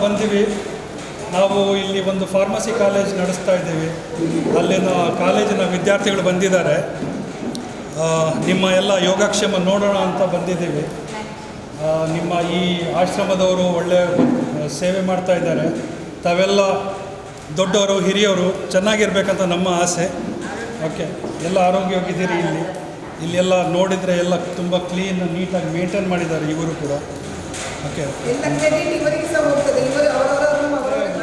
ಬಂದಿವಿ. ನಾವು ಇಲ್ಲಿ ಒಂದು ಫಾರ್ಮಸಿ ಕಾಲೇಜ್ ನಡೆಸ್ತಾ ಇದ್ದೀವಿ. ಅಲ್ಲಿನ ಕಾಲೇಜಿನ ವಿದ್ಯಾರ್ಥಿಗಳು ಬಂದಿದ್ದಾರೆ. ನಿಮ್ಮ ಎಲ್ಲ ಯೋಗಕ್ಷೇಮ ನೋಡೋಣ ಅಂತ ಬಂದಿದ್ದೀವಿ. ನಿಮ್ಮ ಈ ಆಶ್ರಮದವರು ಒಳ್ಳೆಯ ಸೇವೆ ಮಾಡ್ತಾ ಇದ್ದಾರೆ. ತಾವೆಲ್ಲ ದೊಡ್ಡವರು ಹಿರಿಯವರು ಚೆನ್ನಾಗಿರ್ಬೇಕಂತ ನಮ್ಮ ಆಸೆ. ಓಕೆ, ಎಲ್ಲ ಆರೋಗ್ಯವಾಗಿದ್ದೀರಿ. ಇಲ್ಲೆಲ್ಲ ನೋಡಿದರೆ ಎಲ್ಲ ತುಂಬ ಕ್ಲೀನ್ ನೀಟಾಗಿ ಮೇಂಟೈನ್ ಮಾಡಿದ್ದಾರೆ ಇವರು ಕೂಡ. ಓಕೆ,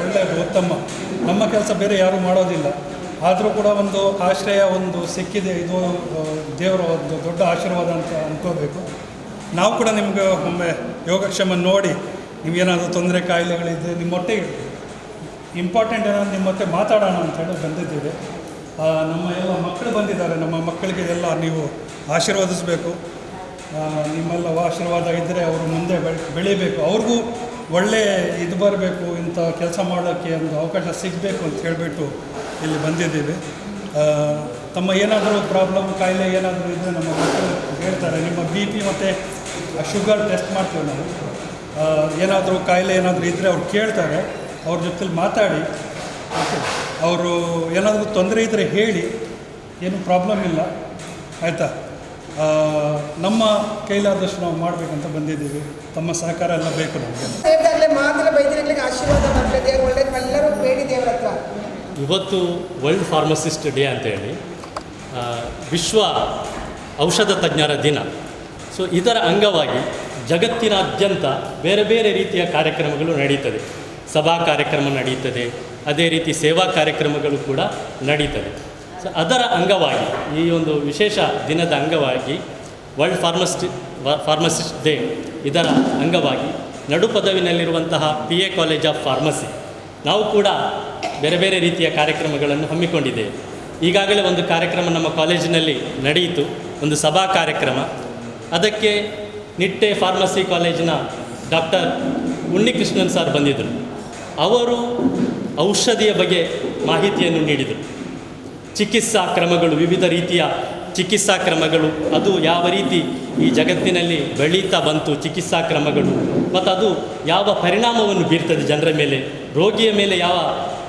ಒಳ್ಳೆಯದು, ಉತ್ತಮ. ನಮ್ಮ ಕೆಲಸ ಬೇರೆ ಯಾರೂ ಮಾಡೋದಿಲ್ಲ. ಆದರೂ ಕೂಡ ಒಂದು ಆಶ್ರಯ ಒಂದು ಸಿಕ್ಕಿದೆ. ಇದು ದೇವರ ಒಂದು ದೊಡ್ಡ ಆಶೀರ್ವಾದ ಅಂತ ಅಂದ್ಕೋಬೇಕು. ನಾವು ಕೂಡ ನಿಮ್ಗೆ ಒಮ್ಮೆ ಯೋಗಕ್ಷೇಮ ನೋಡಿ ನಿಮಗೇನಾದರೂ ತೊಂದರೆ ಕಾಯಿಲೆಗಳಿದ್ದರೆ ನಿಮ್ಮೊಟ್ಟಿಗೆ ಇಂಪಾರ್ಟೆಂಟ್ ಏನಾದ್ರು ನಿಮ್ಮ ಮತ್ತೆ ಮಾತಾಡೋಣ ಅಂತೇಳಿ ಬಂದಿದ್ದೀವಿ. ನಮ್ಮ ಎಲ್ಲ ಮಕ್ಕಳು ಬಂದಿದ್ದಾರೆ. ನಮ್ಮ ಮಕ್ಕಳಿಗೆ ಎಲ್ಲ ನೀವು ಆಶೀರ್ವದಿಸಬೇಕು. ನಿಮ್ಮೆಲ್ಲ ಆಶೀರ್ವಾದ ಇದ್ದರೆ ಅವರು ಮುಂದೆ ಬೆಳೀಬೇಕು. ಅವ್ರಿಗೂ ಒಳ್ಳೆ ಇದು ಬರಬೇಕು, ಇಂಥ ಕೆಲಸ ಮಾಡೋಕ್ಕೆ ಒಂದು ಅವಕಾಶ ಸಿಗಬೇಕು ಅಂತ ಹೇಳಿಬಿಟ್ಟು ಇಲ್ಲಿ ಬಂದಿದ್ದೀವಿ. ತಮ್ಮ ಏನಾದರೂ ಪ್ರಾಬ್ಲಮ್ ಕಾಯಿಲೆ ಏನಾದರೂ ಇದ್ದರೆ ನಮ್ಮ ಮಕ್ಕಳು ಹೇಳ್ತಾರೆ. ನಿಮ್ಮ BP ಮತ್ತು ಶುಗರ್ ಟೆಸ್ಟ್ ಮಾಡ್ತೀವಿ ನಾವು. ಏನಾದರೂ ಕಾಯಿಲೆ ಏನಾದರೂ ಇದ್ದರೆ ಅವ್ರು ಕೇಳ್ತಾರೆ. ಅವ್ರ ಜೊತೆಲಿ ಮಾತಾಡಿ. ಓಕೆ, ಅವರು ಏನಾದರೂ ತೊಂದರೆ ಇದ್ದರೆ ಹೇಳಿ, ಏನು ಪ್ರಾಬ್ಲಮ್ ಇಲ್ಲ, ಆಯಿತಾ? ನಮ್ಮ ಕೈಲಾದಷ್ಟು ನಾವು ಮಾಡಬೇಕಂತ ಬಂದಿದ್ದೀವಿ. ತಮ್ಮ ಸಹಕಾರ ಎಲ್ಲ ಬೇಕು ನಮಗೆ. ಇವತ್ತು ವರ್ಲ್ಡ್ ಫಾರ್ಮಸಿಸ್ಟ್ ಡೇ ಅಂತೇಳಿ ವಿಶ್ವ ಔಷಧ ತಜ್ಞರ ದಿನ. ಸೊ ಇದರ ಅಂಗವಾಗಿ ಜಗತ್ತಿನಾದ್ಯಂತ ಬೇರೆ ಬೇರೆ ರೀತಿಯ ಕಾರ್ಯಕ್ರಮಗಳು ನಡೀತದೆ. ಸಭಾ ಕಾರ್ಯಕ್ರಮ ನಡೀತದೆ, ಅದೇ ರೀತಿ ಸೇವಾ ಕಾರ್ಯಕ್ರಮಗಳು ಕೂಡ ನಡೀತದೆ. ಸೊ ಅದರ ಅಂಗವಾಗಿ ಈ ಒಂದು ವಿಶೇಷ ದಿನದ ಅಂಗವಾಗಿ ವರ್ಲ್ಡ್ ಫಾರ್ಮಸಿಸ್ಟ್ ಡೇ ಇದರ ಅಂಗವಾಗಿ ನಡುಪದವಿನಲ್ಲಿರುವಂತಹ PA ಕಾಲೇಜ್ ಆಫ್ ಫಾರ್ಮಸಿ ನಾವು ಕೂಡ ಬೇರೆ ಬೇರೆ ರೀತಿಯ ಕಾರ್ಯಕ್ರಮಗಳನ್ನು ಹಮ್ಮಿಕೊಂಡಿದ್ದೇವೆ. ಈಗಾಗಲೇ ಒಂದು ಕಾರ್ಯಕ್ರಮ ನಮ್ಮ ಕಾಲೇಜಿನಲ್ಲಿ ನಡೆಯಿತು, ಒಂದು ಸಭಾ ಕಾರ್ಯಕ್ರಮ. ಅದಕ್ಕೆ ನಿಟ್ಟೆ ಫಾರ್ಮಸಿ ಕಾಲೇಜಿನ ಡಾಕ್ಟರ್ ಉನ್ನಿಕೃಷ್ಣನ್ ಸರ್ ಬಂದಿದ್ದರು. ಅವರು ಔಷಧಿಯ ಬಗ್ಗೆ ಮಾಹಿತಿಯನ್ನು ನೀಡಿದರು. ಚಿಕಿತ್ಸಾ ಕ್ರಮಗಳು, ವಿವಿಧ ರೀತಿಯ ಚಿಕಿತ್ಸಾ ಕ್ರಮಗಳು, ಅದು ಯಾವ ರೀತಿ ಈ ಜಗತ್ತಿನಲ್ಲಿ ಬೆಳೀತಾ ಬಂತು ಚಿಕಿತ್ಸಾ ಕ್ರಮಗಳು, ಮತ್ತು ಅದು ಯಾವ ಪರಿಣಾಮವನ್ನು ಬೀರ್ತದೆ ಜನರ ಮೇಲೆ, ರೋಗಿಯ ಮೇಲೆ ಯಾವ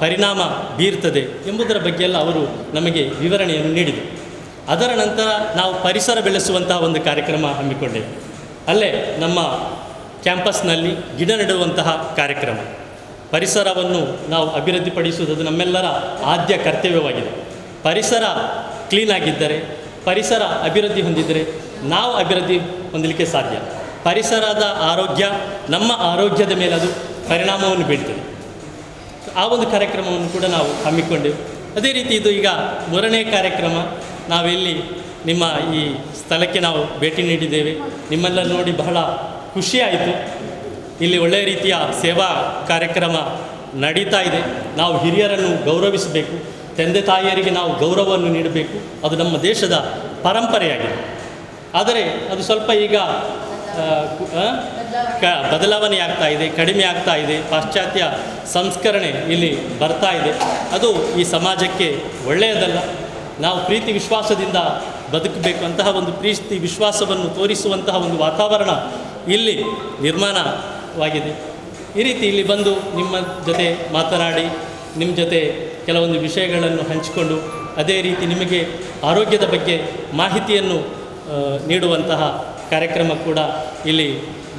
ಪರಿಣಾಮ ಬೀರ್ತದೆ ಎಂಬುದರ ಬಗ್ಗೆ ಎಲ್ಲ ಅವರು ನಮಗೆ ವಿವರಣೆಯನ್ನು ನೀಡಿದರು. ಅದರ ನಂತರ ನಾವು ಪರಿಸರ ಬೆಳೆಸುವಂತಹ ಒಂದು ಕಾರ್ಯಕ್ರಮ ಹಮ್ಮಿಕೊಂಡೆವು. ಅಲ್ಲೇ ನಮ್ಮ ಕ್ಯಾಂಪಸ್ನಲ್ಲಿ ಗಿಡ ನೆಡುವಂತಹ ಕಾರ್ಯಕ್ರಮ. ಪರಿಸರವನ್ನು ನಾವು ಅಭಿವೃದ್ಧಿಪಡಿಸುವುದು ನಮ್ಮೆಲ್ಲರ ಆದ್ಯ ಕರ್ತವ್ಯವಾಗಿದೆ. ಪರಿಸರ ಕ್ಲೀನಾಗಿದ್ದರೆ, ಪರಿಸರ ಅಭಿವೃದ್ಧಿ ಹೊಂದಿದ್ದರೆ ನಾವು ಅಭಿವೃದ್ಧಿ ಹೊಂದಲಿಕ್ಕೆ ಸಾಧ್ಯ. ಪರಿಸರದ ಆರೋಗ್ಯ ನಮ್ಮ ಆರೋಗ್ಯದ ಮೇಲೆ ಅದು ಪರಿಣಾಮವನ್ನು ಬೀಳ್ತದೆ. ಆ ಒಂದು ಕಾರ್ಯಕ್ರಮವನ್ನು ಕೂಡ ನಾವು ಹಮ್ಮಿಕೊಂಡೆವು. ಅದೇ ರೀತಿ ಇದು ಈಗ 3ನೇ ಕಾರ್ಯಕ್ರಮ. ನಾವಿಲ್ಲಿ ನಿಮ್ಮ ಈ ಸ್ಥಳಕ್ಕೆ ನಾವು ಭೇಟಿ ನೀಡಿದ್ದೇವೆ. ನಿಮ್ಮೆಲ್ಲ ನೋಡಿ ಬಹಳ ಖುಷಿಯಾಯಿತು. ಇಲ್ಲಿ ಒಳ್ಳೆಯ ರೀತಿಯ ಸೇವಾ ಕಾರ್ಯಕ್ರಮ ನಡೀತಾ ಇದೆ. ನಾವು ಹಿರಿಯರನ್ನು ಗೌರವಿಸಬೇಕು, ತಂದೆ ತಾಯಿಯರಿಗೆ ನಾವು ಗೌರವವನ್ನು ನೀಡಬೇಕು. ಅದು ನಮ್ಮ ದೇಶದ ಪರಂಪರೆಯಾಗಿದೆ. ಆದರೆ ಅದು ಸ್ವಲ್ಪ ಈಗ ಬದಲಾವಣೆ ಆಗ್ತಾ ಇದೆ, ಕಡಿಮೆ ಆಗ್ತಾ ಇದೆ. ಪಾಶ್ಚಾತ್ಯ ಸಂಸ್ಕರಣೆ ಇಲ್ಲಿ ಬರ್ತಾ ಇದೆ. ಅದು ಈ ಸಮಾಜಕ್ಕೆ ಒಳ್ಳೆಯದಲ್ಲ. ನಾವು ಪ್ರೀತಿ ವಿಶ್ವಾಸದಿಂದ ಬದುಕಬೇಕು. ಅಂತಹ ಒಂದು ಪ್ರೀತಿ ವಿಶ್ವಾಸವನ್ನು ತೋರಿಸುವಂತಹ ಒಂದು ವಾತಾವರಣ ಇಲ್ಲಿ ನಿರ್ಮಾಣವಾಗಿದೆ. ಈ ರೀತಿ ಇಲ್ಲಿ ಬಂದು ನಿಮ್ಮ ಜೊತೆ ಮಾತನಾಡಿ, ನಿಮ್ಮ ಜೊತೆ ಕೆಲವೊಂದು ವಿಷಯಗಳನ್ನು ಹಂಚಿಕೊಂಡು, ಅದೇ ರೀತಿ ನಿಮಗೆ ಆರೋಗ್ಯದ ಬಗ್ಗೆ ಮಾಹಿತಿಯನ್ನು ನೀಡುವಂತಹ ಕಾರ್ಯಕ್ರಮ ಕೂಡ ಇಲ್ಲಿ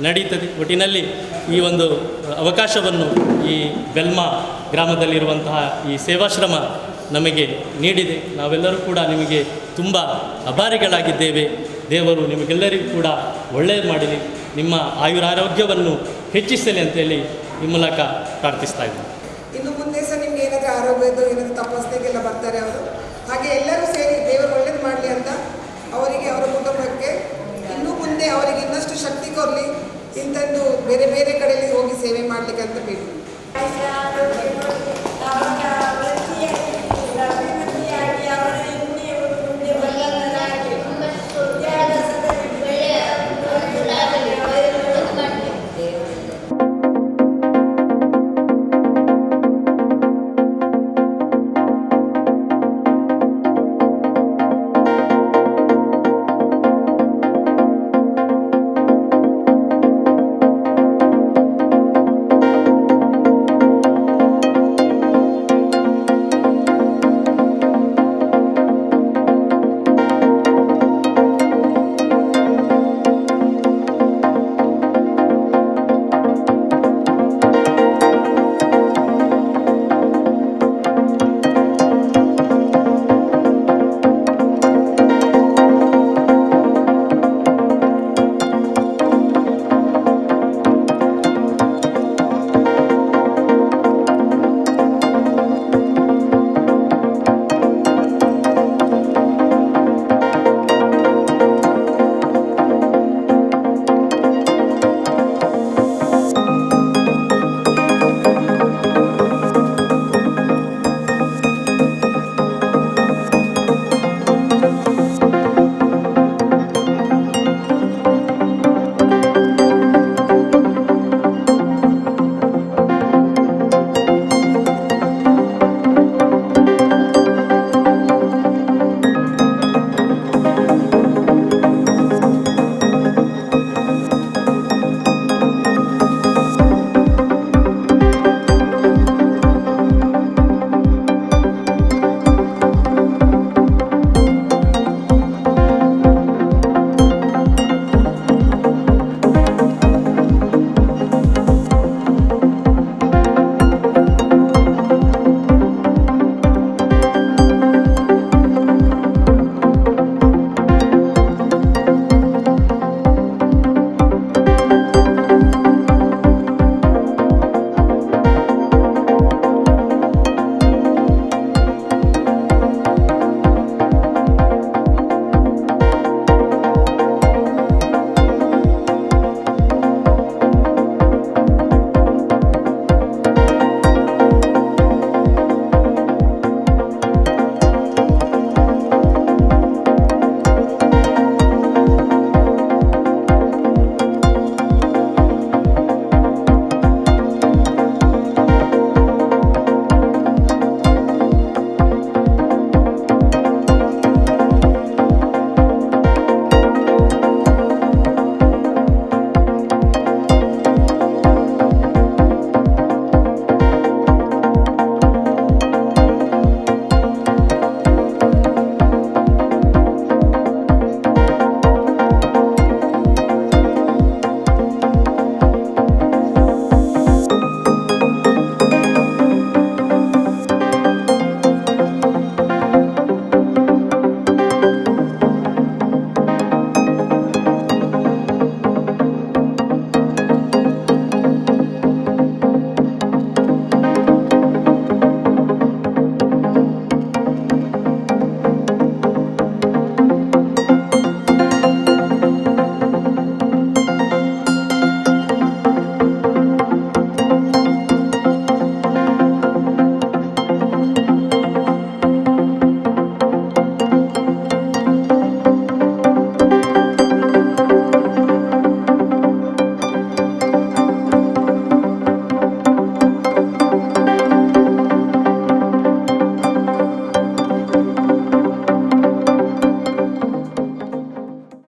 ನಡೀತದೆ. ಒಟ್ಟಿನಲ್ಲಿ ಈ ಒಂದು ಅವಕಾಶವನ್ನು ಈ ಬೆಲ್ಮಾ ಗ್ರಾಮದಲ್ಲಿರುವಂತಹ ಈ ಸೇವಾಶ್ರಮ ನಮಗೆ ನೀಡಿದೆ. ನಾವೆಲ್ಲರೂ ಕೂಡ ನಿಮಗೆ ತುಂಬ ಆಭಾರಿಗಳಾಗಿದ್ದೇವೆ. ದೇವರು ನಿಮಗೆಲ್ಲರಿಗೂ ಕೂಡ ಒಳ್ಳೆಯದು ಮಾಡಲಿ, ನಿಮ್ಮ ಆಯುರಾರೋಗ್ಯವನ್ನು ಹೆಚ್ಚಿಸಲಿ ಅಂತೇಳಿ ಈ ಮೂಲಕ ಪ್ರಾರ್ಥಿಸ್ತಾ ಇದ್ದೀನಿ. ಇನ್ನು ಮುಂದೆ ಸಹ ನಿಮ್ಗೆ ಏನಾದರೂ ಆರೋಗ್ಯದ್ದು ಏನಾದರೂ ತಪಾಸಣೆಗೆಲ್ಲ ಬರ್ತಾರೆ ಅವರು. ಹಾಗೆ ಎಲ್ಲರೂ ಸೇರಿ ದೇವರು ಒಳ್ಳೇದು ಮಾಡಲಿ ಅಂತ ಅವರಿಗೆ, ಅವರ ಕುಟುಂಬಕ್ಕೆ ಇನ್ನೂ ಮುಂದೆ ಅವರಿಗೆ ಇನ್ನಷ್ಟು ಶಕ್ತಿ ಕೊಡಲಿ, ಇಂಥದ್ದು ಬೇರೆ ಬೇರೆ ಕಡೆಯಲ್ಲಿ ಹೋಗಿ ಸೇವೆ ಮಾಡಲಿಕ್ಕೆ ಅಂತ ಬೇಕು.